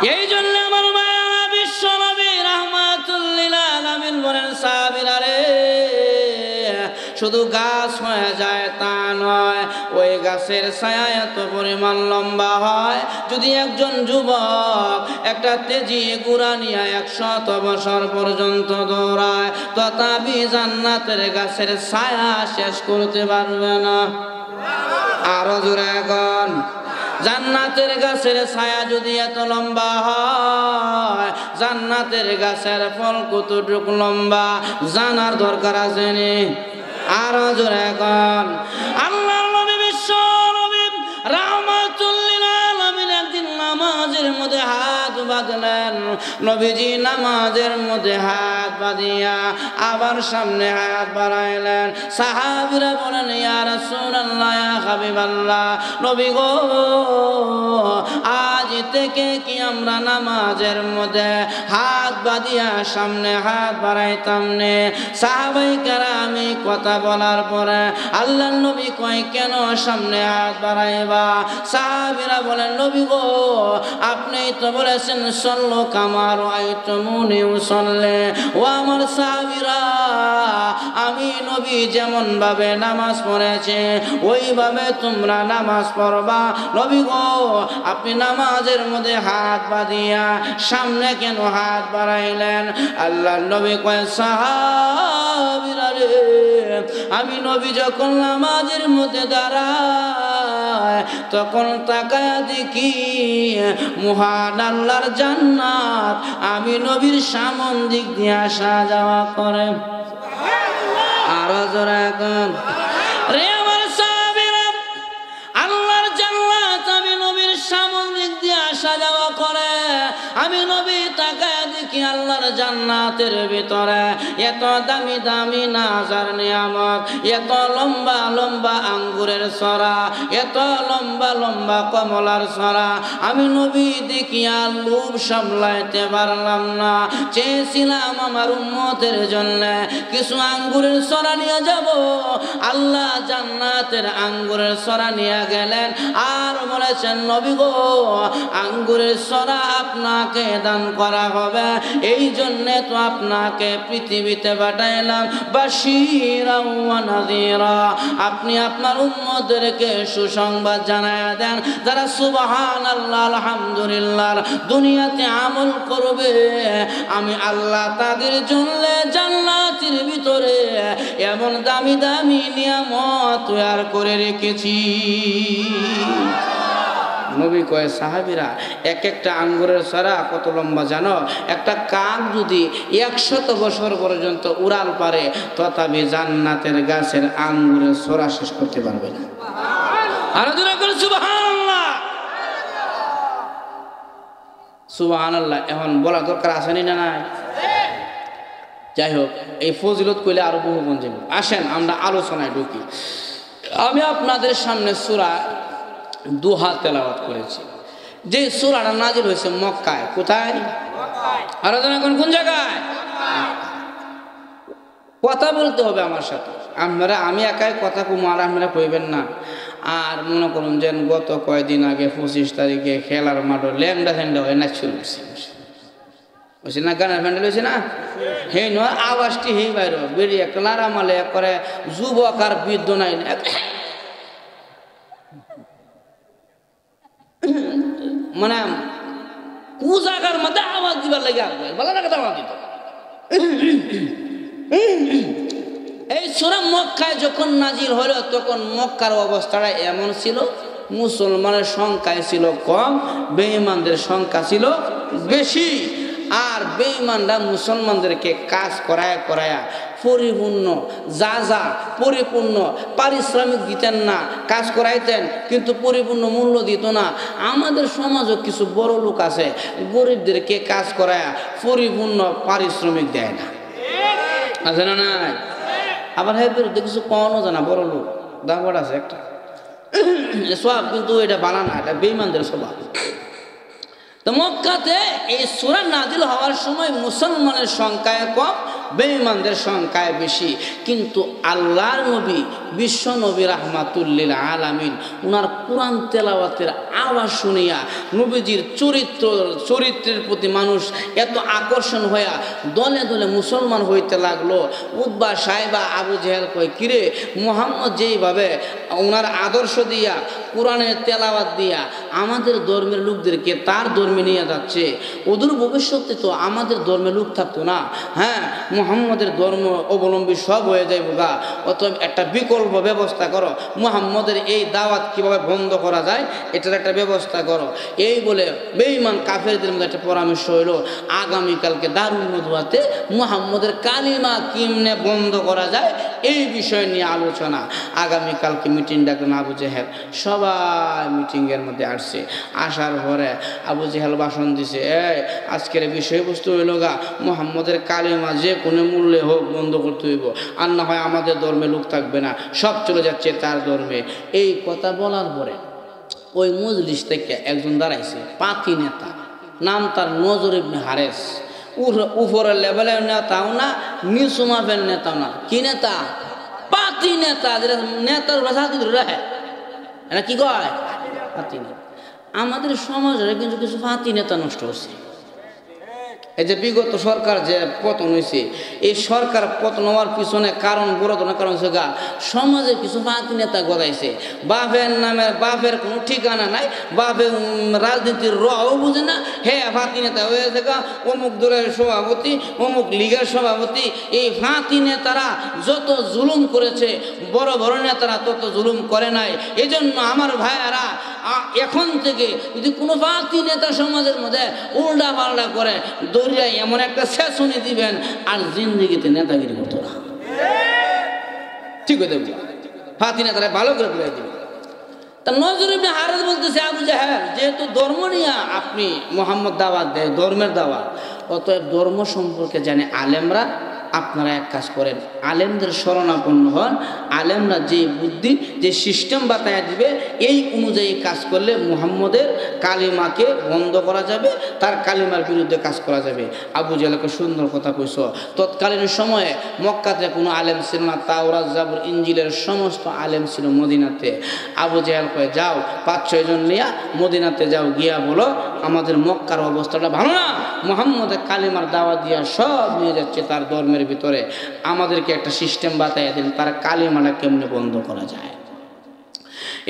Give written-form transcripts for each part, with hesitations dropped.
এই জন্য আমার মায়া বিশ্ব নবী রাহমাতুল লিল আলামিন বলেন, সাহাবীরা রে, শুধু গাছ হয়ে যায় তা নয়, ওই গাছের ছায়া এত পরিমাণ লম্বা হয়, যদি একজন যুবক একটা তেজি ঘোড়া নিয়ে 100 বছর পর্যন্ত দৌড়ায়, তথাপি জান্নাতের গাছের ছায়া শেষ করতে পারবে না। আরো জোরে এখন, জান্নাতের গাছের ছায়া যদি এত লম্বা হয়, জান্নাতের গাছের ফল কতটুকু লম্বা জানার দরকার আছে নি? আরো জোরে এখন, আল্লাহর নবী বিশ্ব নবী রাহমাতুল লিল আলামিন একদিন নামাজের মধ্যে হাত বাঁধলেন। নবীজি নামাজের মধ্যে হাত বাঁধিয়া আবার সামনে হাত বাড়াইলেন। সাহাবীরা বলেন, ইয়া রাসূলুল্লাহ, ইয়া হাবিবাল্লাহ, নবী গো, আজ থেকে কি আমরা নামাজের মধ্যে হাত বাঁধিয়া সামনে হাত বাড়াইতাম নে? সাহাবায়ে কেরাম এই কথা বলার পরে আল্লাহর নবী কয়, কেন সামনে হাত বাড়াইবা? সাহাবীরা বলেন, নবী গো, আপনি তো বলেছেন সল্লু কামা রাআইতুমুনি উসাল্লি। ও আমার সাহাবীরা, আমি নবী যেমন ভাবে নামাজ পড়েছে ওইভাবে তোমরা নামাজ পড়বা। নবী গো, আপনি নামাজের মধ্যে হাত বাঁধিয়া সামনে কেন হাত বাড়াইলেন? আল্লাহর নবী কয়, সাহাবীরা রে, আমি নবী যখন নামাজের মধ্যে দাঁড়ায় তখন তাকায়া দেখি মহান আল্লাহর জান্নাত আমি নবীর সামন দিক দিয়ে আসা যাওয়া করে। আরো জোরে এখন, রে আমার সাহাবীরা, আল্লাহর জান্নাত আমি নবীর সামন দিক দিয়ে আসা যাওয়া করে। আমি নবী তাকায়া দেখি আল্লাহর জান্নাতের ভিতরে এত দামি দামি নাজার নিয়ামত, এত লম্বা লম্বা আঙ্গুরের সরা, এত লম্বা লম্বা কমলার সরা। আমি নবী দেখিয়া লোভ সামলাইতে পারলাম না। চেয়েছিলাম আমার উম্মতের জন্য কিছু আঙ্গুরের সরা নিয়ে যাব। আল্লাহ জান্নাতের আঙ্গুরের সরা নিয়ে গেলেন আর বলেছেন, নবী গো, আঙ্গুরের সরা আপনাকে দান করা হবে, এই জন্যে তো আপনাকে পৃথিবীতে পাঠাইলাম বাশীরা ওয়া নাযীরা। আপনি আপনার উম্মতদেরকে সুসংবাদ জানায়া দেন, যারা সুবহানাল্লাহ আলহামদুলিল্লাহ দুনিয়াতে আমল করবে, আমি আল্লাহ তাদের জন্য জান্নাতের ভিতরে এমন দামি দামি নিয়ামত তৈরি করে রেখেছি। নবী কয়, সাহাবীরা, এক একটা আঙ্গুরের সরা কত লম্বা জানো? একটা কাক যদি 100 বছর পর্যন্ত উড়াল পারে তথাপি জান্নাতের গাছের আঙ্গুরের সরা শেষ করতে পারবে না। আরো জোরে করে সুবহানাল্লাহ, সুবহানাল্লাহ। এখন বলা দরকার আছে না নাই? যাই হোক, এই ফজিলত কইলে আরো বহু গুণ যাবে। আসেন আমরা আলোচনায় ঢুকি। আমি আপনাদের সামনে সূরা দুহা তেলাওয়াত করেছি। যে সূরাটা নাজিল হয়েছে মক্কায়। কোথায়? আরো জন এখন কোন জায়গায়? কথা বলতে হবে আমার সাথে। আপনারা, আমি একাই কথা কুমার, আপনারা কইবেন না। আর মনে করুন যে গত কয়েকদিন আগে 25 তারিখে খেলার মাঠে ল্যাংডা ফ্যান্ডা হয় না, ছিল বুঝছি না, গানের ফ্যান্ডেল হয়েছে না, হেই নয় আওয়াজটি হেই বাইর বেরিয়ে একটা লারামালে করে যুবক আর বৃদ্ধ নাই, মানে পূজাকার মধ্যে আওয়াজ দিবার লাগে ভালো লাগে আওয়াজ দিত। এই সূরা মক্কায় যখন নাজিল হলো তখন মক্কার অবস্থাটা এমন ছিল, মুসলমানের সংখ্যায় ছিল কম, বেঈমানদের সংখ্যা ছিল বেশি। আর বেঈমানরা মুসলমানদেরকে কাজ করায়া করায়া পরিপূর্ণ যা পরিপূর্ণ পারিশ্রমিক দিতেন না, কাজ করাইতেন কিন্তু পরিপূর্ণ মূল্য দিত না। আমাদের সমাজও কিছু বড় লোক আছে, গরিবদেরকে কাজ করায়া পরিপূর্ণ পারিশ্রমিক দেয় না, আছে না নাই? আবার হ্যাঁ বিরুদ্ধে কিছু কখনো জানা বড় লোক দাবার আছে একটা সব, কিন্তু এটা বানানা, এটা বেঈমানদের স্বভাব। তো মক্কাতে এই সূরা নাজিল হওয়ার সময় মুসলমানের সংখ্যায় কম, বেঈমানদের সংখ্যায় বেশি। কিন্তু আল্লাহর নবী বিশ্ব নবী রাহমাতুল্লিল আলামিন উনার কোরআন তেলাওয়াতের আওয়াজ শুনিয়া নবীজির চরিত্রের প্রতি মানুষ এত আকর্ষণ হইয়া দলে দলে মুসলমান হইতে লাগলো। উতবা সাহেবা আবু জেহেল কয়, কিরে মুহাম্মদ যেইভাবে ওনার আদর্শ দিয়া কোরআনের তেলাওয়াত দিয়া আমাদের ধর্মের লোকদেরকে তার ধর্মে নিয়ে যাচ্ছে, ওদের ভবিষ্যতে তো আমাদের ধর্মের লোক থাকতো না। হ্যাঁ, মুহাম্মদের ধর্ম অবলম্বী সব হয়ে যাইব গা, অতএব একটা বিকল্প ব্যবস্থা করো, মুহাম্মদের এই দাওয়াত কিভাবে বন্ধ করা যায় এটার একটা ব্যবস্থা করো। এই বলে বেঈমান কাফেরদের মধ্যে একটা পরামর্শ হইল, আগামীকালকে দারুল নদওয়াতে মুহাম্মদের কালিমা কেমনে বন্ধ করা যায় এই বিষয় নিয়ে আলোচনা। আগামীকালকে মিটিং ডাকলেন আবু জেহেল, সবাই মিটিংয়ের মধ্যে আসছে। আসার পরে আবু জেহেল ভাষণ দিছে, আজকের বিষয়বস্তু হইল গা মুহাম্মদের কালিমা যে কোনো মূল্যে হোক বন্ধ করতে হইব, আর না হয় আমাদের ধর্মে লোক থাকবে না, সব চলে যাচ্ছে তার ধর্মে। এই কথা বলার পরে ওই মজলিস থেকে একজন দাঁড়াইছে, পাতি নেতা, নাম তার নজর ইবনে হারেস। উপরের লেভেলের নেতাও না, নিচু মাপের নেতাও না। কি নেতা? পাতি নেতা, যেটা নেতার রাহে এটা কি কয়? পাতি নেতা। আমাদের সমাজের কিন্তু কিছু পাতি নেতা নষ্ট হচ্ছে। এই যে বিগত সরকার যে পতন হয়েছে, এই সরকার পতন হওয়ার পিছনে কারণ বড় ধরনের কারণ হচ্ছে গা সমাজের কিছু ফাঁকি নেতা গদাইছে। বাপের নামের বাপের কোনো ঠিকানা নাই, বাপের রাজনীতির রও বুঝে না, হ্যাঁ ফাঁকি নেতা হয়েছে গা অমুক দলের সভাপতি, অমুক লীগের সভাপতি। এই ফাঁকি নেতারা যত জুলুম করেছে বড় বড় নেতারা তত জুলুম করে নাই। এজন্য আমার ভাইয়ারা এখন থেকে যদি কোনো ফাঁকি নেতা সমাজের মধ্যে উল্টা পাল্টা করে দরিয়ায় এমন একটা শেষনি দিবেন আর জিন্দিগিতে নেতাগিরি করতো না। ঠিক হয়ে দেবে, ফাঁকি নেতারা ভালো করে বলে দিবে। তা নজর ইবনে হারেস বলতেছে, আবু জেহেল যেহেতু ধর্ম নিয়ে আপনি মুহাম্মদ দাওয়াত দেয়, ধর্মের দাওয়াত, অতএব ধর্ম সম্পর্কে জানে আলেমরা, আপনারা এক কাজ করেন, আলেমদের শরণাপন্ন হন। আলেমরা যে বুদ্ধি যে সিস্টেম বাতায়া দিবে এই অনুযায়ী কাজ করলে মুহাম্মদের কালিমাকে বন্ধ করা যাবে, তার কালিমার বিরুদ্ধে কাজ করা যাবে। আবু জেহেলকে সুন্দর কথা কইছ। তৎকালীন সময়ে মক্কাতে কোনো আলেম ছিল না, তাওরাত জাবুর ইঞ্জিলের সমস্ত আলেম ছিল মদিনাতে। আবু জেহেল কয়ে, যাও 5-6 জন নিয়া মদিনাতে যাও, গিয়া বলো আমাদের মক্কার অবস্থাটা ভালো না, মুহাম্মদের কালিমার দাওয়াত দিয়া সব নিয়ে যাচ্ছে তার ধর্মের ভিতরে, আমাদেরকে একটা সিস্টেম বাতাইয়া দিন তার কালিমাটা কেমনে বন্ধ করা যায়।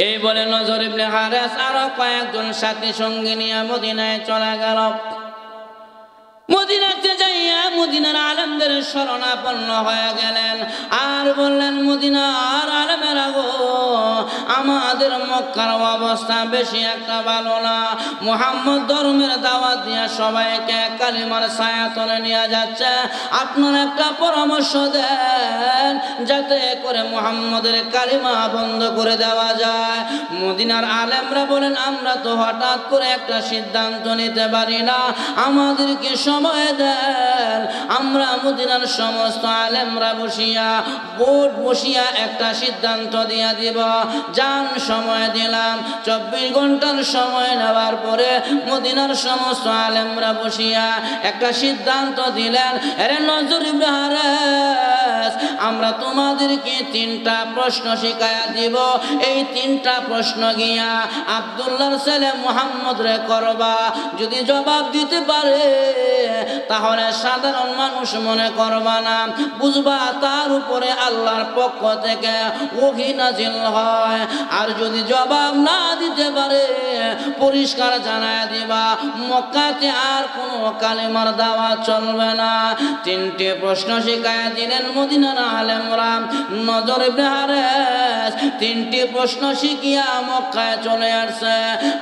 এই বলে নজর ইবনে হারেস আরো কয়েকজন সাথী সঙ্গী নিয়ে মদিনায় চলে গেল। মদিনাতে যাইয়া মদিনার আলেমদের শরণাপন্ন হয়ে গেলেন আর বললেন, মদিনার আলেমেরা গো, আমাদের মক্কার অবস্থা বেশি একটা ভালো না। মুহাম্মদ ধর্মের দাওয়াত দিয়া সবাইকে কালিমার ছায়াতলে নিয়ে যাচ্ছে, আপনারা একটা পরামর্শ দেন যাতে করে মুহাম্মদের কালিমা বন্ধ করে দেওয়া যায়। মদিনার আলেমরা বলেন, আমরা তো হঠাৎ করে একটা সিদ্ধান্ত নিতে পারি না, আমাদেরকে সময় দেন। আমরা মদিনার সমস্ত আলেমরা বোর্ড বসিয়া একটা সিদ্ধান্ত দিয়া দিব। যান সময় দিলাম, 24 ঘন্টার সময় নেওয়ার পরে মদিনার সমস্ত আলেমরা বসিয়া একটা সিদ্ধান্ত দিলেন, আরে নজর ইবনে হারেস, আমরা তোমাদেরকে 3টা প্রশ্ন শিখাইয়া দিব। এই 3টা প্রশ্ন গিয়া আব্দুল্লাহর ছেলে মুহাম্মদ রে করবা। যদি জবাব দিতে পারে তাহলে সাধারণ মানুষ মনে করবা না, বুঝবা তার উপরে আল্লাহর পক্ষ থেকে ওহী নাযিল হয়। আর যদি জবাব না দিতে পারে পরিষ্কার জানায় দিবা, মক্কাতে আর কোনো কালিমার দাওয়াত চলবে না। 3টে প্রশ্ন শিখাইয়া দিলেন মদিনার আলেমরা। নজর ইবনে হারেস 3টি প্রশ্ন শিখিয়া মক্কায় চলে আসছে।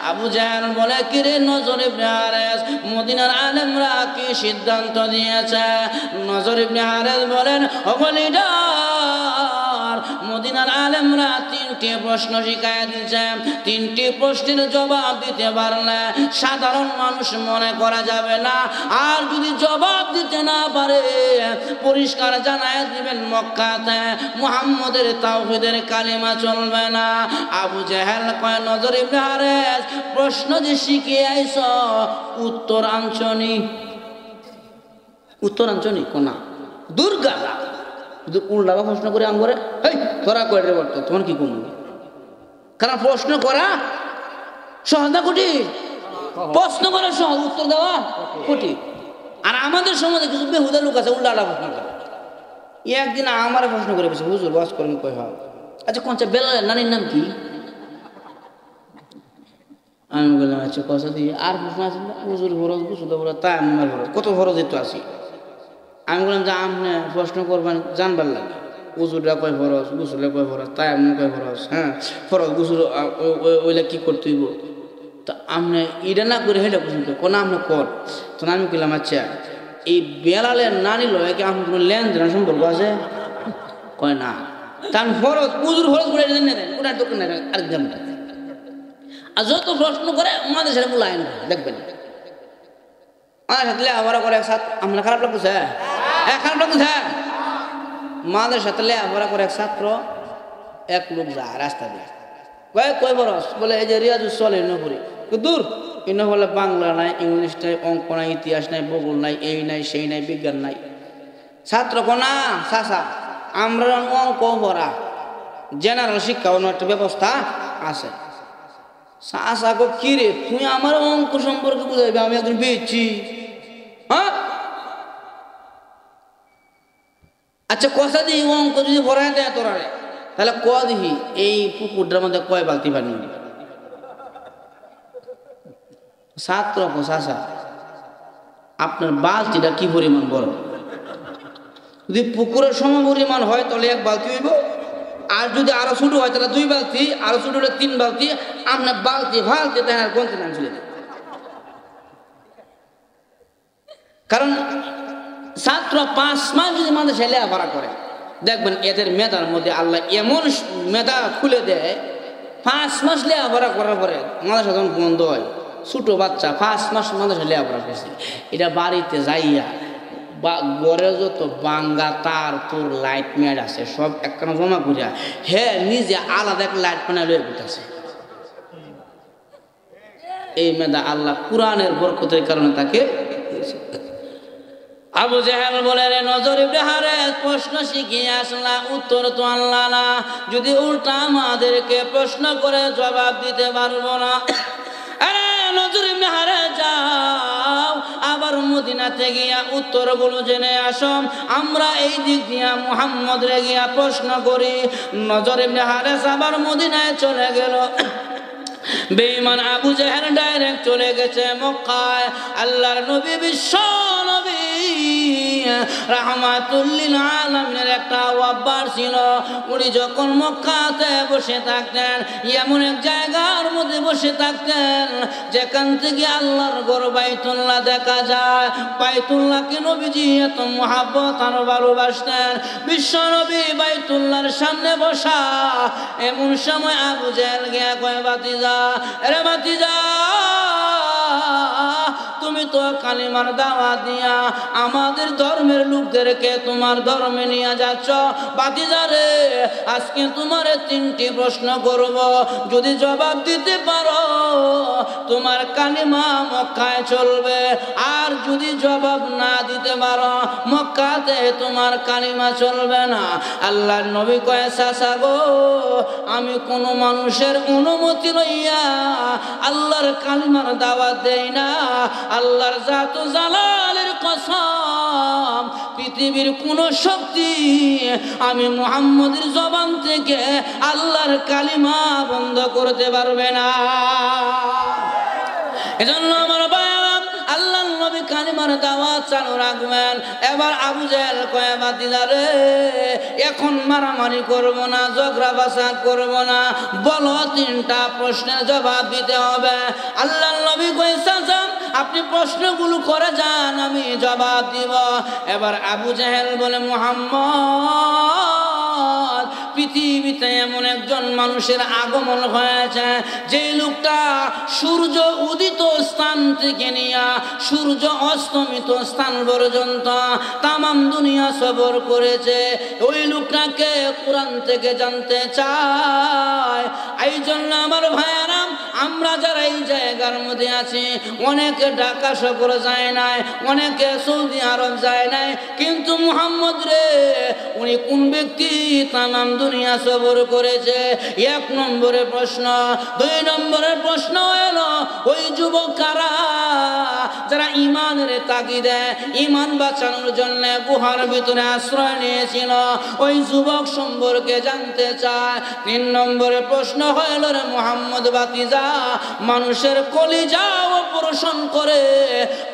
আবু জেহেল বলে, কিরে নজর ইবনে হারেস, মদিনার আলেমরা কি সিদ্ধান্ত দিয়েছে? নজর ইবনে হারেস বলেন, ওগো লিডার, মদিনার আলেমরা 3টে প্রশ্ন শিখাইয়া দিয়েছে। 3টি প্রশ্নের জবাব দিতে পারলে সাধারণ মানুষ মনে করা যাবে না, আর যদি জবাব দিতে না পারে পরিষ্কার জানায় দিবেন মক্কাতে মুহাম্মদের তাওহীদের কালিমা চলবে না। আবু জেহেল কয়, নজর ইবনে হারেস, প্রশ্ন যে শিখে আইছ উত্তর আঞ্চনি। উত্তর আঞ্চনি কোনা দুর্গা যদি উল্টাবা প্রশ্ন করে আম করে এই তোরা করে রে বলতো তোমার কি কম, কারণ প্রশ্ন করা সহজ না কঠিন? প্রশ্ন করা সহজ, উত্তর দেওয়া কঠিন। আর আমাদের সমাজে কিছু বেহুদা লোক আছে উল্টা প্রশ্ন করে। একদিন আমার প্রশ্ন করে বেশি হুজুর ওয়াজ করেন কয় হয়, আচ্ছা কোনটা বেলালের নানির নাম কি? আমি বললাম আচ্ছা কথা দিয়ে আর প্রশ্ন আছে না? হুজুর ফরজ গুসল ফরজ তাই আমার ফরজ কত ফরজ একটু আসি। আমি বললাম যে আপনি প্রশ্ন করবেন জানবার লাগে, উজুরা কয় ফরজ, গুসলে কয় ফরজ, তাই আপনি কয় ফরজ, হ্যাঁ ফরজ গুসল ওইটা কি করতে হইব, তা আপনি এটা না করে হেঁটে প্রশ্ন কোন আপনি কর। তখন আমি বললাম আচ্ছা এই বেলালের নানি লয় কি আপনার কোনো লেনদেনের সম্পর্ক আছে? কয় না। তা আমি ফরজ উজুর ফরজ করে দেন ওটার দোকান আরেক জানটা। আর যত প্রশ্ন করে আমাদের সাথে মূল্যায়ন দেখবেন, আমাদের সাথে লেখাপড়া করে এক সাথ আমরা খারাপ লাগতেছে, হ্যাঁ খারাপ লাগতেছে। মাদের সাথে লেখাপড়া করে এক ছাত্র এক লোক যায় রাস্তা দিয়ে, কয় বরস বলে এই যে রিয়াজুস চলে নপুরি দূর ইন বলে বাংলা নাই, ইংলিশ নাই, অঙ্ক নাই, ইতিহাস নাই, ভূগোল নাই, এই নাই সেই নাই, বিজ্ঞান নাই। ছাত্র কোনা চাষা আমরা অঙ্ক পড়া জেনারেল শিক্ষা অন্য একটা ব্যবস্থা আছে। চাষা গো কি রে তুই আমার অঙ্ক সম্পর্কে বুঝাইবে, আমি একজন বেচছি, হ্যাঁ আচ্ছা কথা দিই অঙ্ক যদি ভরাই দেয় তোরা রে তাহলে ক দিহি এই পুকুরটার মধ্যে কয় বালতি পানি? ছাত্র চাষা আপনার বালতিটা কি পরিমাণ বড়? যদি পুকুরের সম পরিমাণ হয় তাহলে এক বালতি হইব, আর যদি আরো ছোট হয় তাহলে 2 বালতি, আরো ছোট হলে 3 বালতি। আপনার বালতি ফালতি তাই আর গন্তি নাম ছিল। কারণ ছাত্র 5 মাস যদি মানুষ লেখাপড়া করে দেখবেন এদের মেধার মধ্যে আল্লাহ এমন মেধা খুলে দেয়, 5 মাস লেখাপড়া করার পরে মাদ্রাসা যখন বন্ধ হয়, ছোট বাচ্চা 5 মাস মাদ্রাসা লেখাপড়া করছে, এটা বাড়িতে যাইয়া বা গড়ে যত বাঙ্গা তার তোর লাইট মেড আছে সব একখানা জমা করিয়া হ্যাঁ নিজে আলাদা এক লাইট প্যানেল হয়ে উঠেছে। এই মেধা আল্লাহ কুরআনের বরকতের কারণে তাকে। আবু জাহেল বলে রে নজর ইবনে হারেস প্রশ্ন শিখিয়ে আসলা, উত্তর তো আল্লাহ না, যদি উল্টা আমাদেরকে প্রশ্ন করে জবাব দিতে পারবো না। আরে নজর ইবনে হারেস যাও আবার মদিনাতে গিয়া উত্তরগুলো জেনে আসো, আমরা এই দিক দিয়া মুহাম্মদ রে গিয়া প্রশ্ন করি। নজর ইবনে হারেস আবার মদিনায় চলে গেল। বেঈমান আবু জাহেল ডাইরেক্ট চলে গেছে মক্কায়। আল্লাহর নবী বিশ্ব নবী রাহমাতুল লিল আলামিনের একটা অভ্যাস ছিল, উনি যখন মক্কাতে বসে থাকতেন এমন এক জায়গার মধ্যে বসে থাকতেন যেখান থেকে আল্লাহর ঘর বাইতুল্লাহ দেখা যায়। বাইতুল্লাহকে নবীজি এত মহব্বত আর ভালোবাসতেন। বিশ্ব নবী বাইতুল্লাহর সামনে বসা, এমন সময় আবু জাহেল গিয়া কয় ভাতিজা, আরে ভাতিজা তুমি তো কালিমার দাওয়াত দিয়া আমাদের ধর্মের লোকদেরকে তোমার ধর্মে নিয়ে যাচ্ছ, ভাতিজা রে আজকে তোমার 3টি প্রশ্ন করব, যদি জবাব দিতে পারো তোমার কালিমা মক্কায় চলবে, আর যদি জবাব না দিতে পারো মক্কাতে তোমার কালিমা চলবে না। আল্লাহর নবী কয় চাচা গো আমি কোন মানুষের অনুমতি লইয়া আল্লাহর কালিমার দাওয়াত দেই না, আল্লাহর জাত জালালের কসম পৃথিবীর কোন শক্তি আমি মুহাম্মদের জবান থেকে আল্লাহর কালিমা বন্ধ করতে পারবে না। এজন্য আমার ভাইরা আল্লাহর নবী কালিমার দাওয়াত চালু রাখবেন। এবার আবু জাহেল কয় ভাতিজা রে এখন মারামারি করব না, ঝগড়া ফাসাদ করব না, বলো 3টা প্রশ্নের জবাব দিতে হবে। আল্লাহর নবী কয় চাচা আপনি প্রশ্নগুলো করে যান আমি জবাব দিব। এবার আবু জাহেল বলে মুহাম্মদ পৃথিবীতে এমন একজন মানুষের আগমন হয়েছে যে লোকটা সূর্য উদিত স্থান থেকে নিয়ে সূর্য অস্তমিত স্থান পর্যন্ত তামাম দুনিয়া সফর করেছে, ওই লোকটাকে কোরআন থেকে জানতে চায়। এই জন্য আমার ভাইয়ারাম আমরা যারা এই জায়গার মধ্যে আছি, অনেকে ঢাকা শহর যায় নাই, অনেকে সৌদি আরব যায় নাই, কিন্তু মুহাম্মদ রে উনি কোন ব্যক্তি তামাম দুনিয়া সফর করেছে? এক নম্বরে প্রশ্ন। দুই নম্বরের প্রশ্ন হলো ওই যুবক কারা যারা ইমানের তাগিদে ইমান বাঁচানোর জন্য গুহার ভিতরে আশ্রয় নিয়েছিল, ওই যুবক সম্পর্কে জানতে চায়। তিন নম্বরে প্রশ্ন হইল রে মুহাম্মদ বাতিজা, মানুষের কলিজা অপারেশন করে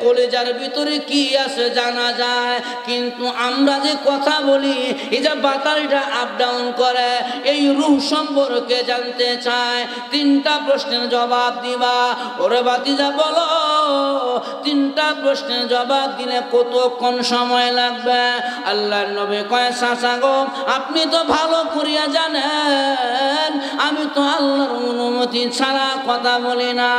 কলিজার ভিতরে কি আছে জানা যায়, কিন্তু আমরা যে কথা বলি এই যে বাতাসটা আপ ডাউন করে, এই রূহ সম্পর্কে জানতে চায়। তিনটা প্রশ্নের জবাব দিবা। ওরে বাতিজা বলো, তিনটা প্রশ্নের জবাব দিলে কতক্ষণ সময় লাগবে? আল্লাহর নবী কয়, চাচা গো আপনি তো ভালো করিয়া জানেন আমি তো আল্লাহর অনুমতি ছাড়া কথা বলি না।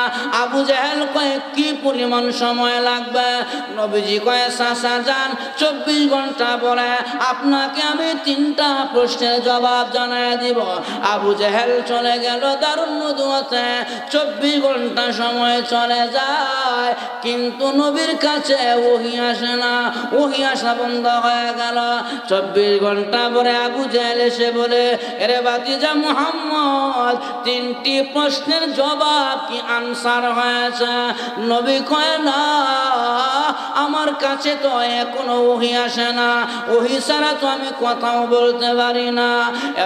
আবু জাহেল কয়, কি পরিমাণ সময় লাগবে? নবীজি কয়, চাচা যান 24 ঘন্টা পরে আপনাকে আমি তিনটা প্রশ্নের জবাব জানাই দিব। আবু জাহেল চলে গেল দারুন নদুয়াতে। 24 ঘন্টা সময় চলে যায়, কিন্তু নবীর কাছে ওহী আসে না, ওহী আসা বন্ধ হয়ে গেল। 24 ঘন্টা পরে আবু জাহেল এসে বলে, এরে বাতিজা মুহাম্মদ, তিনটি প্রশ্নের জবাব কি আনসার হয়েছে? নবী কয়, না আমার কাছে তো এখনো ওহী আসে না, ওহী ছাড়া তো আমি কথাও বলতে পারি না।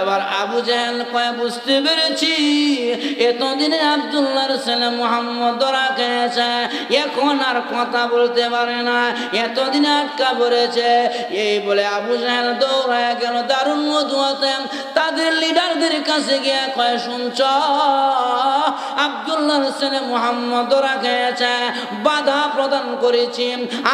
এবার আবু জাহেল কয়, বুঝতে পেরেছি এতদিনে আব্দুল্লাহর ছেলে মুহাম্মদ ধরা খেয়েছে, এখন আর কথা বলতে পারে না, এতদিনে আটকা পড়েছে। এই বলে আবু জাহেল দৌড়ায় গেল দারুন নদুয়াতে। তাদের লিডারদের কাছে গিয়ে কয়, শুনছ আব্দুল্লাহর ছেলে মুহাম্মদ ধরা খেয়েছে, বাধা প্রদান করেছি,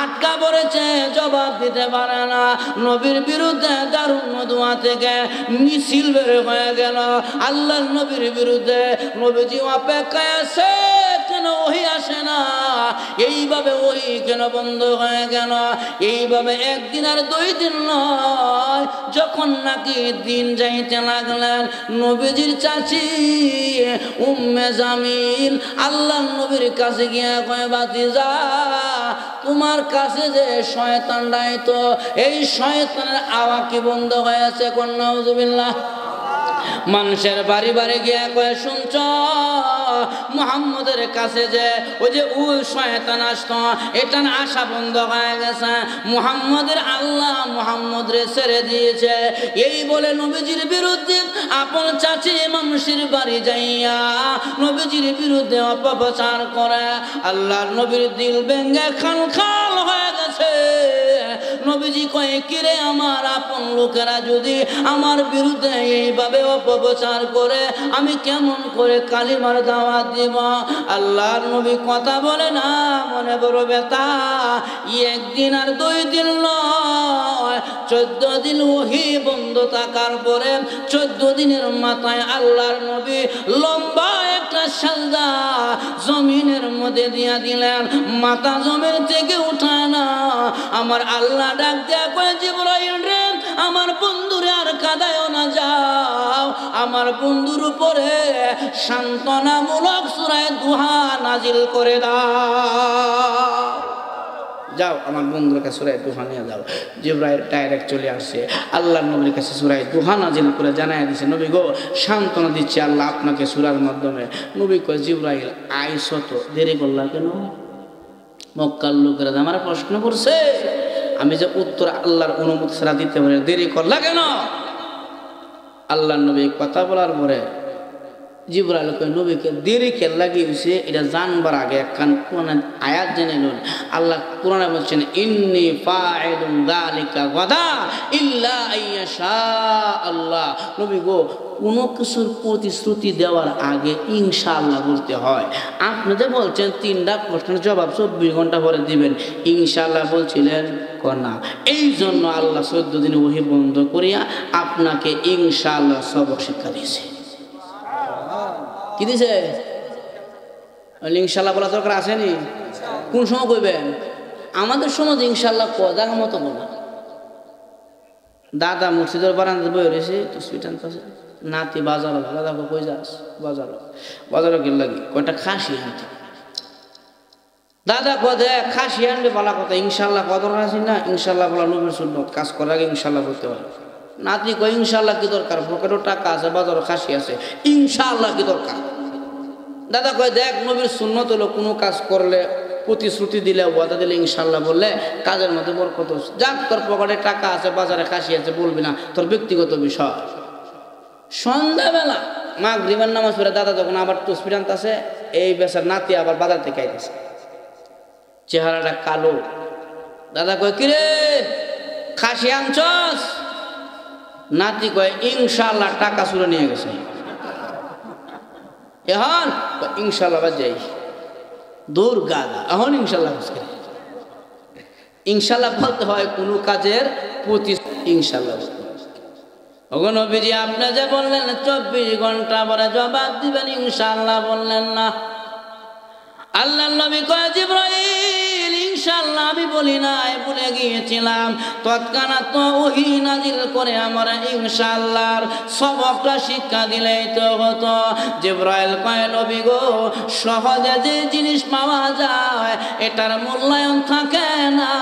আটকা পড়েছে, জবাব দিতে পারে না। নবীর বিরুদ্ধে দারুন নদুয়া থেকে মিছিল বের হয়ে গেল আল্লাহর নবীর বিরুদ্ধে। নবীজি অপেক্ষায় আছে, কেন ওহী আসে না? এইভাবে ওহী কেন বন্ধ হয়ে গেল? এইভাবে একদিন আর 2 দিন নয়, যখন নাকি দিন যাইতে লাগলেন, নবীজির চাচি উম্মে জামিল আল্লাহর নবীর কাছে গিয়ে কয়, বাতিজা তোমার কাছে যে শয়তান ডাইতো, এই শয়তানের আওয়াজ কি বন্ধ হয়েছে? কোন নাউজুবিল্লাহ। মানুষের বাড়ি বাড়ি গিয়ে কয়ে, শুনছ মুহাম্মদের কাছে যে ওই যে ওই শয়তান আসতো, এটা আসা বন্ধ হয়ে গেছে, মুহাম্মদের আল্লাহ মুহাম্মদ রে ছেড়ে দিয়েছে। এই বলে নবীজির বিরুদ্ধে আপন চাচি মানুষের বাড়ি যাইয়া নবীজির বিরুদ্ধে অপপ্রচার করে। আল্লাহর নবীর দিল ভেঙে খাল খাল হয়ে গেছে। নবীজি কয়ে, কিরে আমার আপন লোকেরা যদি আমার বিরুদ্ধে এইভাবে অপপ্রচার করে, আমি কেমন করে কালিমার দাওয়াত দিব? আল্লাহর নবী কথা বলে না, মনে বড় ব্যথা। একদিন আর 2 দিন নয়, 14 দিন ওহী বন্ধ থাকার পরে 14 দিনের মাথায় আল্লাহর নবী লম্বা একটা সাজদা জমিনের মধ্যে দিয়া দিলেন, মাথা জমিন থেকে উঠায় না। আমার আল্লাহ ডাক দেয়া কয়, জিবরাইল রে আমার বন্ধুরে আর কাঁদায়ও না, যাও আমার বন্ধুর উপরে সান্ত্বনামূলক সূরা দুহা নাজিল করে দাও। যাও আমার বন্ধুর কাছে সূরা দুহা নিয়ে যাও। জিবরাইল ডাইরেক্ট চলে আসছে আল্লাহর নবীর কাছে, সূরা দুহা নাজিল করে জানায় দিছে, নবী গো সান্ত্বনা দিচ্ছে আল্লাহ আপনাকে সূরার মাধ্যমে। নবী কয়, জিবরাইল আইছো তো, দেরি করলা কেন? মক্কার লোকেরা আমার প্রশ্ন করছে, আমি যে উত্তর আল্লাহর অনুমতি ছাড়া দিতে পারি, দেরি করলা কেন? আল্লাহর নবী কথা বলার পরে জিবরাইল কয়, নবীকে দেরি কে লাগিয়েছে এটা জানবার আগে একখান কোরআন আয়াত জেনে নিন। আল্লাহ কোরআনে বলছেন, ইন্নী ফাইলুন যালিকা গাদা ইল্লা আইয়াশা আল্লাহ। নবী গো কোনো কিছুর প্রতিশ্রুতি দেওয়ার আগে ইনশাআল্লাহ বলতে হয়। আপনি যে বলছেন 3টা প্রশ্নের জবাব 24 ঘন্টা পরে দিবেন, ইনশাআল্লাহ বলছিলেন না। এই জন্য আল্লাহ 14 দিন ওহী বন্ধ করিয়া আপনাকে ইনশাআল্লাহ সবক শিক্ষা দিয়েছে। কি দিছে? ইনশাআল্লাহ বলা দরকার আসেনি? কোন সময় কইবেন? আমাদের সময় ইনশাআল্লাহ জায়গা মতো বলা। দাদা মসজিদের বারান্দা বই রয়েছে, তো সুইটান পাশে নাতি বাজারও দাদা কই যাস বাজারও গেল লাগি কয়টা খাসি আনতে দাদা কদে খাসি আনবে বলা কথা ইনশাল্লাহ কদর আছে না ইনশাল্লাহ বলা নবীর সুন্নত কাজ করার আগে ইনশাল্লাহ বলতে হয় নাতি কয় ইনশাল্লাহ কি দরকার পকেটও টাকা আছে বাজারও খাসি আছে ইনশাল্লাহ কি দরকার দাদা কয় দেখ নবীর সুন্নত হলো কোনো কাজ করলে প্রতিশ্রুতি দিলে ওয়াদা দিলে ইনশাল্লাহ বললে কাজের মধ্যে বরকত যাক তোর পকেটে টাকা আছে বাজারে খাসি আছে বলবি না তোর ব্যক্তিগত বিষয় সন্ধ্যাবেলা মাগরিবের নামাজ পড়ে দাদা যখন আবার তসবির আনতেছে এই বেচার নাতি আবার বাজার থেকে আইতেছে চেহারাটা কালো দাদা কয় কিরে খাসি আনছস নাতি কয় ইনশাল্লাহ টাকা চুরে নিয়ে গেছে এখন ইনশাল্লাহ যাই দূর গাদা এখন ইনশাল্লাহ ইনশাল্লাহ বলতে হয় কোনো কাজের প্রতি ইনশাল্লাহ নবীজি আপনি যে বললেন 24 ঘন্টা পরে জবাব দিবেন ইনশাল্লাহ বললেন না আল্লাহ নবী কয় জিবরাইল ইনশাআল্লাহ আমি বলি নাই ভুলে গিয়েছিলাম তৎক্ষণাৎ তো ওহী নাজিল করে আমার ইনশাআল্লাহর সবকটা শিক্ষা দিলেই তো হতো জিবরাইল কয় নবী গো সহজে যে জিনিস পাওয়া যায় এটার মূল্যায়ন থাকে না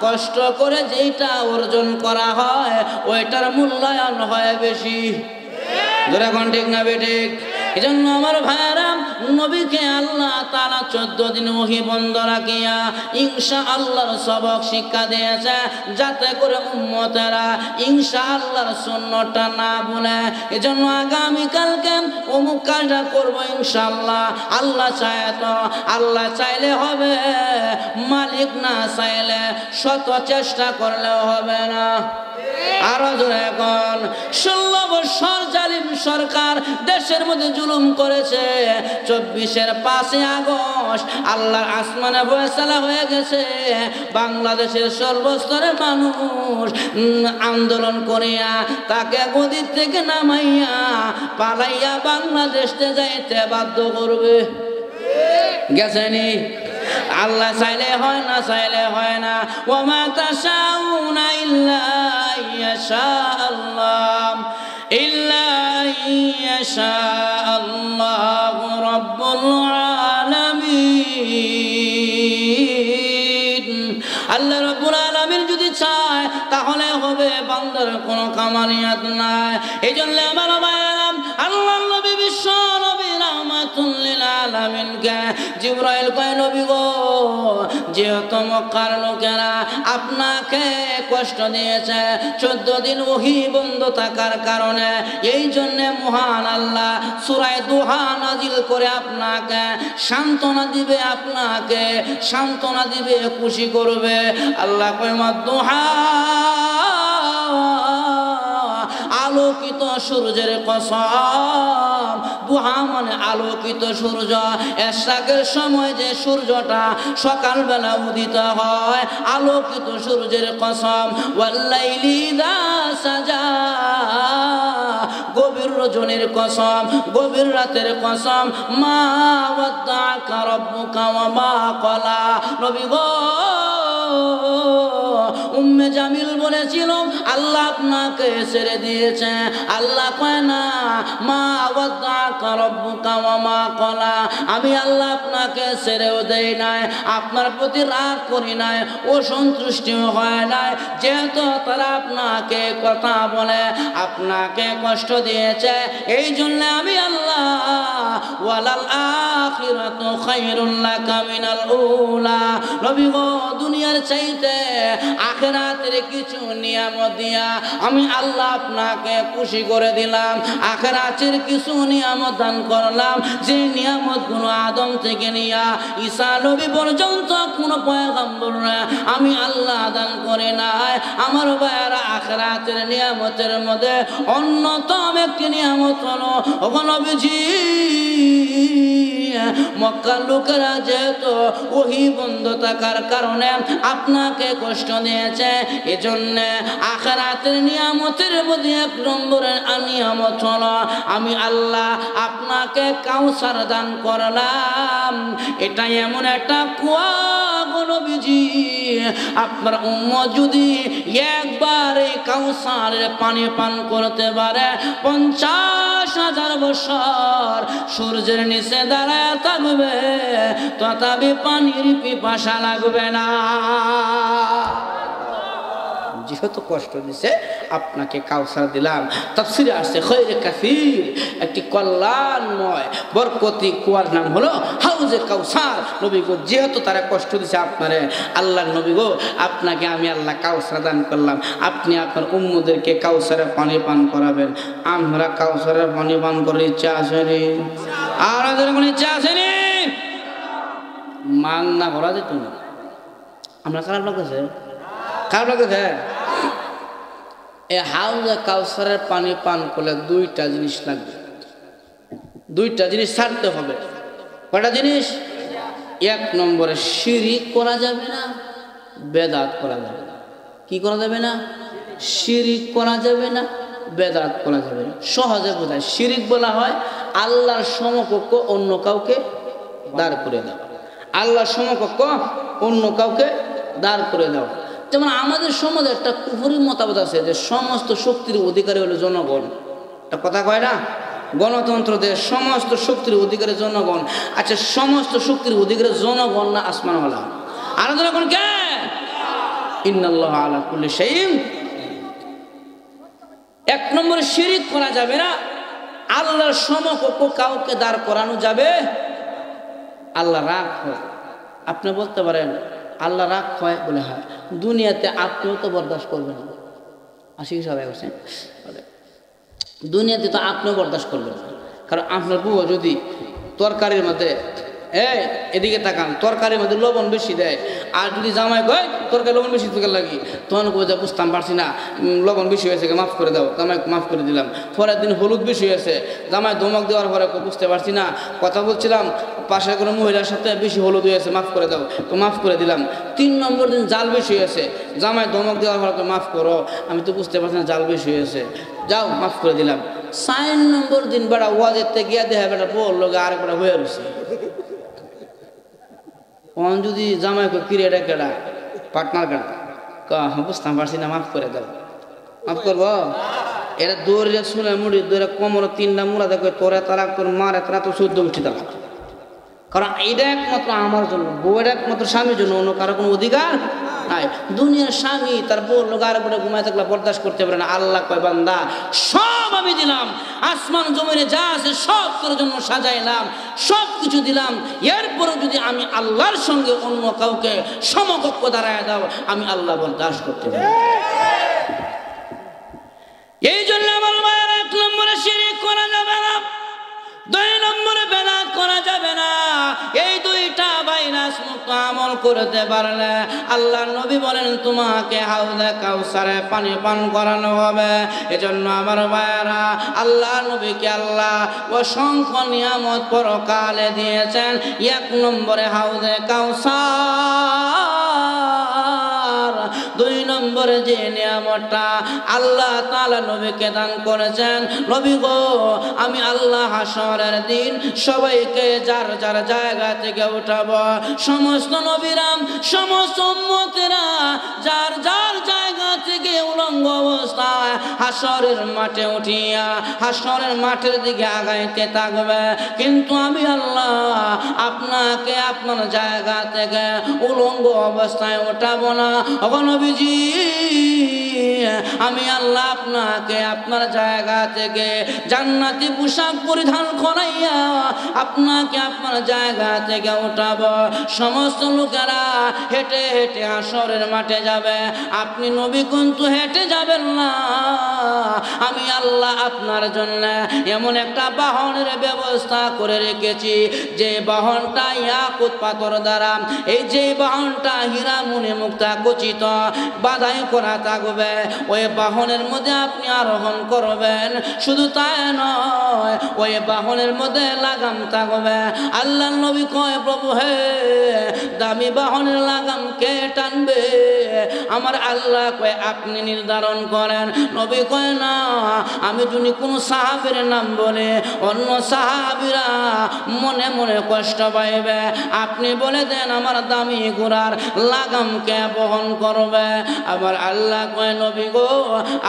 কষ্ট করে যেটা অর্জন করা হয় ওইটার মূল্যায়ন হয় বেশি জোরে কোন ঠিক না বেঠিক এজন্য আমার ভাইরা নবীকে আল্লাহ তাআলা 14 দিন ওহী বন্ধ রাখিয়া ইনশাআল্লাহর সবক শিক্ষা দিয়েছে যাতে করে উম্মতেরা ইনশাআল্লাহর সুন্নতটা না ভুলে এজন্য আগামী কালকে অমুক কাজটা করব ইনশাআল্লাহ আল্লাহ চায় তো আল্লাহ চাইলে হবে মালিক না চাইলে শত চেষ্টা করলেও হবে না আরো জোরে এখন 16 বছর জালিম সরকার দেশের মধ্যে জুলুম করেছে 24-এর 5 আগস্ট আল্লাহর আসমানে ফয়সালা হয়ে গেছে বাংলাদেশের সর্বস্তরের মানুষ আন্দোলন করিয়া তাকে গদি থেকে নামাইয়া পালাইয়া বাংলাদেশে যাইতে বাধ্য করবে গেছেনি আল্লাহ চাইলে হয় না চাইলে হয় না ওয়া মা তাশাউনা ইল্লা ইয়াশাআল্লাহ ইল্লা ইয়াশাআল্লাহু রাব্বুল আলামিন আল্লাহ রাব্বুল আলামিন যদি চায় তাহলে হবে বান্দার কোনো কামানিয়াত নাই এইজন্য আমার ভাইরা আল্লাহর নবী বিশ্ব নবী রাহমাতুল লিল আলামিন কে জিবরাইল কয় নবী গো যেহেতু মক্কার লোকেরা আপনাকে কষ্ট দিয়েছে 14 দিন ওহী বন্ধ থাকার কারণে এই জন্য মহান আল্লাহ সূরা দুহা নাজিল করে আপনাকে সান্ত্বনা দিবে আপনাকে সান্ত্বনা দিবে খুশি করবে আল্লাহ কয় দুহা আলোকিত সূর্যের কসম দুহা মানে আলোকিত সূর্য এশরাকের সময় যে সূর্যটা সকালবেলা উদিত হয় আলোকিত সূর্যের কসম ওয়াল্লাইলি ইযা সাজা গভীর রজনীর কসম গভীর রাতের কসম মা ওয়াদ্দাকা রাব্বুকা ওয়া মা ক্বালা নবী গো উম্মে জামিল বলেছিল আল্লাহ আপনাকে ছেড়ে দিয়েছে আল্লাহ কয় না মা ওয়াদ্দাকা রাব্বুকা ওয়া মা ক্বালা আমি আল্লাহ আপনাকে ছেড়েও দেই নাই আপনার প্রতি রাগ করি নাই অসন্তুষ্টিও হয় নাই যেহেতু তারা আপনাকে কথা বলে আপনাকে কষ্ট দিয়েছে এই জন্য আমি আল্লাহ ওয়ালাল আখিরাতু খায়রুল লাকা মিনাল উলা নবী গো দুনিয়ার চাইতে আখিরাতের কিছু নিয়ামত দিয়া আমি আল্লাহ আপনাকে খুশি করে দিলাম আখিরাতের কিছু নিয়ামত দান করলাম যে নিয়ামতগুলো আদম থেকে নিয়া ঈসা নবী পর্যন্ত কোন পয়গম্বর আমি আল্লাহ দান করে নাই আমার ভাইরা আখিরাতের নিয়ামতের মধ্যে অন্যতম একটি নিয়ামত হলো ওগো নবীজি মক্কার লোকেরা যেহেতু ওহী বন্ধ থাকার কারণে আপনাকে কষ্ট দিয়েছে এজন্য আখিরাতের নিয়ামতের মধ্যে 1 নম্বরের নিয়ামত হলো আমি আল্লাহ আপনাকে কাউসার দান করলাম এটা এমন একটা কুয়া গো নবীজি আপনার উম্মত যদি একবার এই কাউসারের পানি পান করতে পারে 50,000 বছর সূর্যের নিচে দাঁড়ায় থাকবে, তথাপি পানির পিপাসা লাগবে না। যেহেতু কষ্ট দিছে আপনাকে কাউসার দিলাম। তাফসিরে আসছে খৈরে কাসির, একটি কল্যাণময় বরকতি কুয়ার নাম হলো হাউজে কাউসার। নবী গো, যেহেতু তারা কষ্ট দিছে আপনারে, আল্লাহর নবী গো, আপনাকে আমি আল্লাহ কাউসার দান করলাম, আপনি আপনার উম্মদেরকে কাউসারের পানি পান করাবেন। আমরা কাউসারের পানি পান করার ইচ্ছা আসেনি? আর কোনো ইচ্ছা আসেনি? মান না করা যেত না। আমরা খারাপ লাগতেছে, খারাপ লাগতেছে। এই হাউজে কাউসারের পানি পান করলে দুইটা জিনিস লাগবে, দুইটা জিনিস ছাড়তে হবে। কয়টা জিনিস? এক নম্বরে শিরিক করা যাবে না, বেদাত করা যাবে না। কি করা যাবে না? শিরিক করা যাবে না, বেদাত করা যাবে না। সহজে বোঝায়, শিরিক বলা হয় আল্লাহর সমকক্ষ অন্য কাউকে দাঁড় করে দেওয়া। আল্লাহর সমকক্ষ অন্য কাউকে দাঁড় করে দেওয়া। যেমন আমাদের সমাজে একটা কুফরি মতবাদ আছে যে সমস্ত শক্তির অধিকারী হলো জনগণ। একটা কথা কয় না, গণতন্ত্র দেশ, সমস্ত শক্তির অধিকারী জনগণ। আচ্ছা, সমস্ত শক্তির অধিকারী জনগণ না আসমানওয়ালা? আর জনগণ কে? ইন্নাল্লাহ আলা কুল্লি শাইইন। এক নম্বরে শিরিক করা যাবে না, আল্লাহর সমকক্ষ কাউকে দাঁড় করানো যাবে। আল্লাহ রাগ হয়। আপনি বলতে পারেন আল্লাহ রাগ হয় বলে, হয় দুনিয়াতে আপনিও তো বরদাস্ত করবেন না। আশিক সবাই বলছেন দুনিয়াতে তো আপনিও বরদাস্ত করবেন না। কারণ আপনার বউ যদি তরকারির মধ্যে এদিকে তাকান, তরকারির মধ্যে লবণ বেশি দেয়, আর যদি জামাই কয় তরকারি লবণ বেশি থেকে লাগি, তখন কবে যা বুঝতাম পারছি না, লবণ বেশি হয়েছে, মাফ করে দাও। জামাই মাফ করে দিলাম। পরের দিন হলুদ বেশি হয়েছে, জামাই ধমক দেওয়ার পরে বুঝতে পারছি না, কথা বলছিলাম পাশে কোনো মহিলার সাথে, বেশি হলুদ হয়েছে, মাফ করে দাও, তো মাফ করে দিলাম। 3 নম্বর দিন জাল বেশি হয়েছে, জামাই ধমক দেওয়ার পরে মাফ করো, আমি তো বুঝতে পারছি না জাল বেশি হয়েছে, যাও মাফ করে দিলাম। 4 নম্বর দিন বেড়া ওয়াজের থেকে গিয়া দেখা বেটা বল লোক আর বেটা হয়ে রয়েছে। অন যদি জামাই কিরে এটা কেডা, পার্টনার কেডা, বুঝতাম পারছি না, মাফ করে দাও। মাফ করবো? এরা দৌড়ে শুনে মুড়ি দৌড়ে কোমর 3টা মুড়া দেখো, তোরা তালাক, তোর মারে তারা তো 14 গোষ্ঠী তালাক। কারণ এটা একমাত্র আমার জন্য, বউয়ের একমাত্র স্বামীর জন্য, অন্য কারো কোনো অধিকার নাই। দুনিয়ার স্বামী তার বউ লোক আর উপরে ঘুমায় থাকলে বরদাস্ত করতে পারে না। আল্লাহ কয় বান্দা সব আমি দিলাম, আসমান জমিনে যা আছে সব তোর জন্য সাজাইলাম, সব কিছু দিলাম, এরপরে যদি আমি আল্লাহর সঙ্গে অন্য কাউকে সমকক্ষ দাঁড়ায় দাও, আমি আল্লাহ বরদাস্ত করতে পারি। এই জন্য আমার মায়ের 1 নম্বরে শিরক করা যাবে না, 2 নম্বরে বেদাত করা যাবে না। এই 2টা ভাইরাস মুক্ত আমল করতে পারলে আল্লাহর নবী বলেন তোমাকে হাউজে কাউসারে পানি পান করানো হবে। এজন্য আমার ভাইয়েরা, আল্লাহর নবীকে আল্লাহ অসংখ্য নিয়ামত পরকালে দিয়েছেন। 1 নম্বরে হাউজে কাউসার, 2 নম্বরে যে নিয়ামতটা আল্লাহ তাআলা নবীকে দান করেছেন, নবী গো আমি আল্লাহ হাশরের দিন সবাইকে যার যার জায়গা থেকে উঠাবো। সমস্ত নবীরাম, সমস্ত উম্মতেরা যার যার জায়গা থেকে উলঙ্গ অবস্থায় হাশরের মাঠে উঠিয়া হাশরের মাঠের দিকে আগাইতে থাকবে। কিন্তু আমি আল্লাহ আপনাকে আপনার জায়গা থেকে উলঙ্গ অবস্থায় উঠাবো না। নবীজি আমি আল্লাহ আপনাকে আপনার জায়গা থেকে জান্নাতি পোশাক পরিধান করাইয়া আপনাকে আপনার জায়গা থেকে উঠাবো। সমস্ত লোকেরা হেঁটে হেঁটে হাশরের মাঠে যাবে, আপনি নবী কিন্তু হেঁটে যাবেন না। আমি আল্লাহ আপনার জন্য এমন একটা বাহনের ব্যবস্থা করে রেখেছি, যে বাহনটা ইয়াকুত পাথর দ্বারা, এই যে বাহনটা হীরা মণি মুক্তা খচিত বাধাই করা থাকবে, ওই বাহনের মধ্যে আপনি আরোহণ করবেন। শুধু তাই নয়, ওই বাহনের মধ্যে লাগাম থাকবে। আল্লাহ নবী কয় প্রভু হে, দামি বাহনের লাগাম কে টানবে? আমার আল্লাহ কয় আপনি নির্ধারণ করেন। নবী কয় না, আমি যদি কোনো সাহাবীর নাম বলে অন্য সাহাবীরা মনে মনে কষ্ট পাইবে, আপনি বলে দেন আমার দামি ঘোড়ার লাগাম কে বহন করবে। আবার আল্লাহ কয় নবী গো,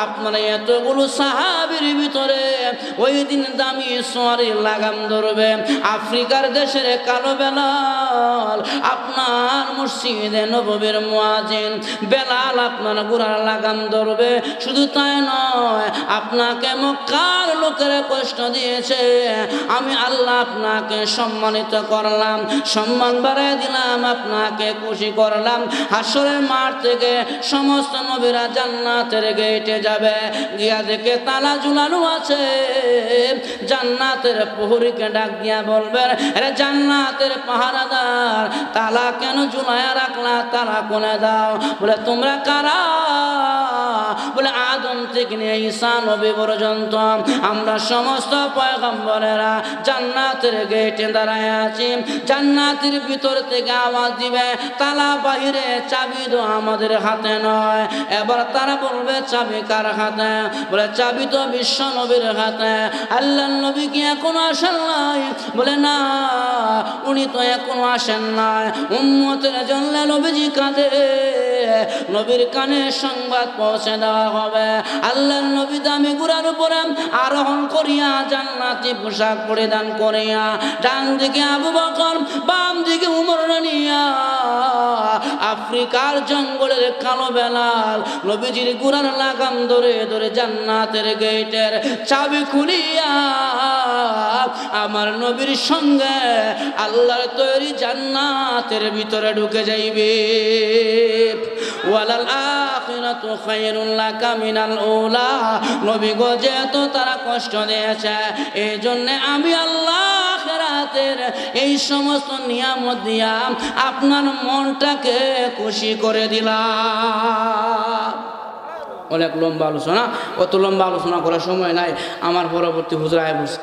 আপনার এতগুলো সাহাবীর ভিতরে ওই দিন দামি সোয়ারির লাগাম ধরবে আফ্রিকার দেশের কালো বেলাল, আপনার মসজিদে নববীর মুয়াজ্জিন বেলাল আপনার ঘোড়ার লাগাম ধরবে। শুধু তাই নয়, আপনাকে মক্কার লোকেরা কষ্ট দিয়েছে, আমি আল্লাহ আপনাকে সম্মানিত করলাম, সম্মান বাড়াই দিলাম, আপনাকে খুশি করলাম। হাসরের মাঠ থেকে সমস্ত নবীরা জান্নাতের গেটে যাবে, গিয়া দেখে তালা ঝুলানো আছে। জান্নাতের প্রহরীকে ডাক দিয়া বলবেন, আরে জান্নাতের পাহারাদার, তালা কেন ঝুলাইয়া রাখলা, তালা খুলে দাও। বলে তোমরা কারা? বলে আদম থেকে নিয়ে ঈসা নবী পর্যন্ত আমরা সমস্ত পয়গম্বরেরা জান্নাতের গেটে দাঁড়ায় আছি। জান্নাতের ভিতর থেকে আওয়াজ দিবে, তালা বাহিরে, চাবি তো আমাদের হাতে নয়। এবার তারা বলবে চাবি কার হাতে? বলে চাবি তো বিশ্ব নবীর হাতে। আল্লাহ নবী কি এখনো আসেন নাই? বলে না, উনি তো এখনো আসেন নাই। উম্মতের জন্য নবীজি কাঁদে, নবীর কানে সংবাদ পৌঁছে দেওয়া হবে। আল্লাহ নবী দামি ঘোড়ার উপরে আরোহণ করিয়া জান্নাতি পোশাক পরিধান করিয়া, ডান দিকে আবু বকর, বাম দিকে উমর নিয়া আফ্রিকার জঙ্গলের কালো বেলাল নবীজির ঘোড়ার লাগাম ধরে ধরে জান্নাতের গেটের চাবি খুলিয়া আমার নবীর সঙ্গে আল্লাহর তৈরি জান্নাতের ভিতরে ঢুকে যাইবে। ওয়ালাল আখিরাতু খায়রুল লাকা মিনাল উলা। নবী গো, যেহেতু তারা কষ্ট দিয়েছে, এই জন্য আমি আল্লাহ আখিরাতের এই সমস্ত নিয়ামত দিয়া আপনার মনটাকে খুশি করে দিলাম। অনেক লম্বা আলোচনা, অত লম্বা আলোচনা করার সময় নাই, আমার পরবর্তী হুজুর আয় বসে।